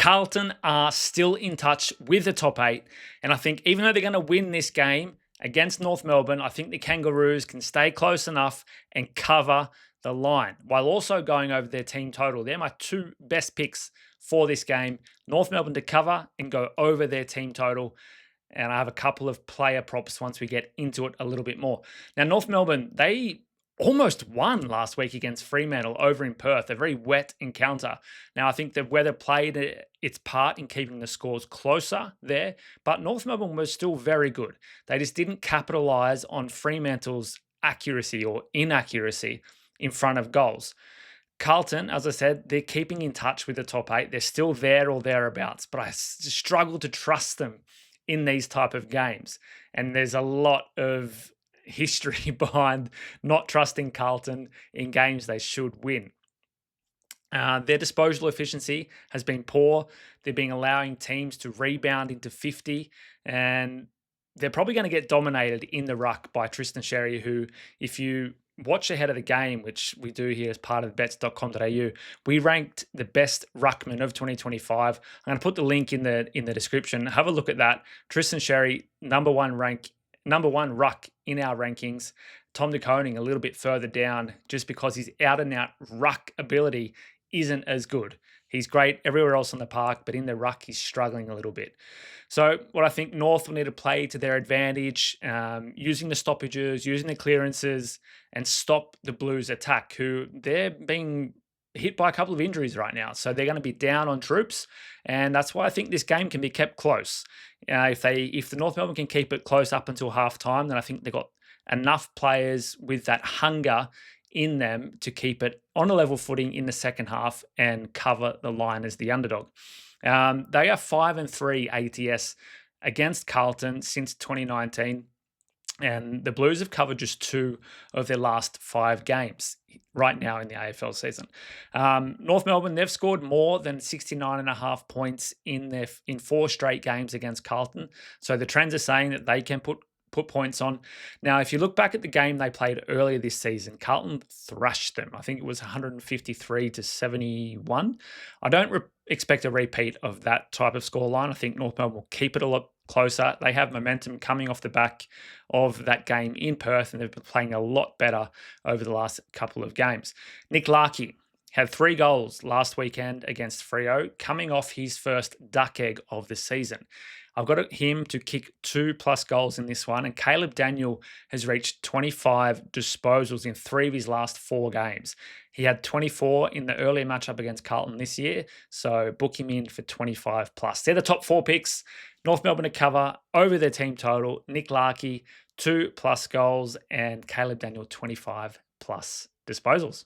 Carlton are still in touch with the top 8. And I think even though they're going to win this game against North Melbourne, I think the Kangaroos can stay close enough and cover the line while also going over their team total. They're my two best picks for this game. North Melbourne to cover and go over their team total. And I have a couple of player props once we get into it a little bit more. Now, North Melbourne, they almost won last week against Fremantle over in Perth, a very wet encounter. Now, I think the weather played its part in keeping the scores closer there, but North Melbourne was still very good. They just didn't capitalise on Fremantle's accuracy or inaccuracy in front of goals. Carlton, as I said, they're keeping in touch with the top 8. They're still there or thereabouts, but I struggle to trust them in these type of games. And there's a lot of history behind not trusting Carlton in games they should win. Their disposal efficiency has been poor. They've been allowing teams to rebound into 50, and they're probably going to get dominated in the ruck by Tristan Sherry, who, if you watch ahead of the game, which we do here as part of bets.com.au, we ranked the best ruckman of 2025. I'm going to put the link in the description. Have a look at that. Tristan Sherry, number one ruck in our rankings. Tom de Koning a little bit further down just because his out-and-out ruck ability isn't as good. He's great everywhere else on the park, but in the ruck, he's struggling a little bit. So what I think North will need to play to their advantage, using the stoppages, using the clearances, and stop the Blues attack, who they're being hit by a couple of injuries right now. So they're going to be down on troops, and that's why I think this game can be kept close. If the North Melbourne can keep it close up until halftime, then I think they've got enough players with that hunger in them to keep it on a level footing in the second half and cover the line as the underdog. They are 5-3 ATS against Carlton since 2019. And the Blues have covered just 2 of their last 5 games right now in the AFL season. North Melbourne, they've scored more than 69.5 points in 4 straight games against Carlton. So the trends are saying that they can put points on. Now, if you look back at the game they played earlier this season, Carlton thrashed them. I think it was 153-71. I don't expect a repeat of that type of scoreline. I think North Melbourne will keep it a lot closer. They have momentum coming off the back of that game in Perth, and they've been playing a lot better over the last couple of games. Nick Larkey had 3 goals last weekend against Freo, coming off his first duck egg of the season. I've got him to kick 2+ goals in this one, and Caleb Daniel has reached 25 disposals in 3 of his last 4 games. He had 24 in the earlier matchup against Carlton this year, so book him in for 25+. They're the top 4 picks. North Melbourne to cover over their team total. Nick Larkey, 2+ goals, and Caleb Daniel, 25+ disposals.